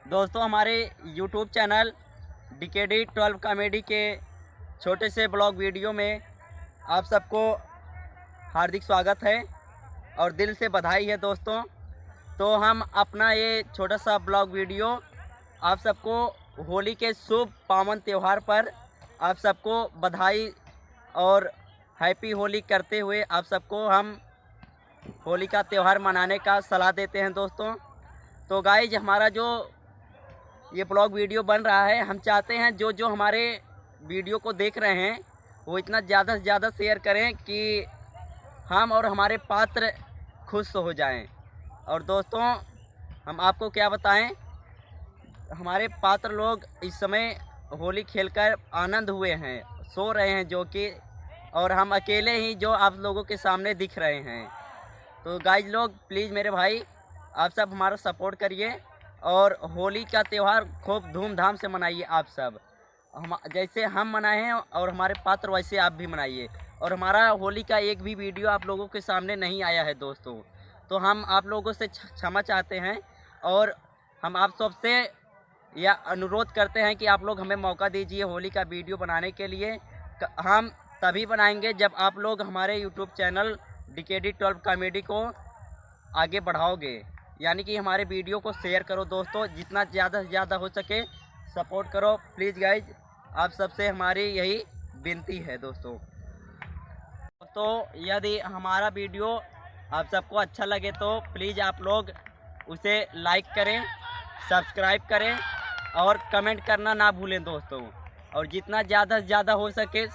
दोस्तों हमारे YouTube channel DKD 12 comedy के छोटे से ब्लॉग वीडियो में आप सबको हार्दिक स्वागत है और दिल से बधाई है दोस्तों। तो हम अपना ये छोटा सा ब्लॉग वीडियो आप सबको होली के शुभ पावन त्यौहार पर आप सबको बधाई और हैप्पी होली करते हुए आप सबको हम होली का त्यौहार मनाने का सलाह देते हैं दोस्तों। तो गाइज हमारा जो ये ब्लॉग वीडियो बन रहा है, हम चाहते हैं जो जो हमारे वीडियो को देख रहे हैं वो इतना ज़्यादा से ज़्यादा शेयर करें कि हम और हमारे पात्र खुश हो जाएं। और दोस्तों हम आपको क्या बताएं, हमारे पात्र लोग इस समय होली खेलकर आनंद हुए हैं, सो रहे हैं जो कि, और हम अकेले ही जो आप लोगों के सामने दिख रहे हैं। तो गाइज लोग प्लीज़ मेरे भाई आप सब हमारा सपोर्ट करिए और होली का त्यौहार खूब धूमधाम से मनाइए। आप सब हम जैसे हम मनाए हैं और हमारे पात्र वैसे आप भी मनाइए। और हमारा होली का एक भी वीडियो आप लोगों के सामने नहीं आया है दोस्तों, तो हम आप लोगों से क्षमा चाहते हैं और हम आप सबसे यह अनुरोध करते हैं कि आप लोग हमें मौका दीजिए होली का वीडियो बनाने के लिए। हम तभी बनाएंगे जब आप लोग हमारे YouTube चैनल DKD 12 कॉमेडी को आगे बढ़ाओगे, यानी कि हमारे वीडियो को शेयर करो दोस्तों, जितना ज़्यादा से ज़्यादा हो सके सपोर्ट करो प्लीज़ गाइज। आप सबसे हमारी यही विनती है दोस्तों। तो यदि हमारा वीडियो आप सबको अच्छा लगे तो प्लीज़ आप लोग उसे लाइक करें, सब्सक्राइब करें और कमेंट करना ना भूलें दोस्तों। और जितना ज़्यादा से ज़्यादा हो सके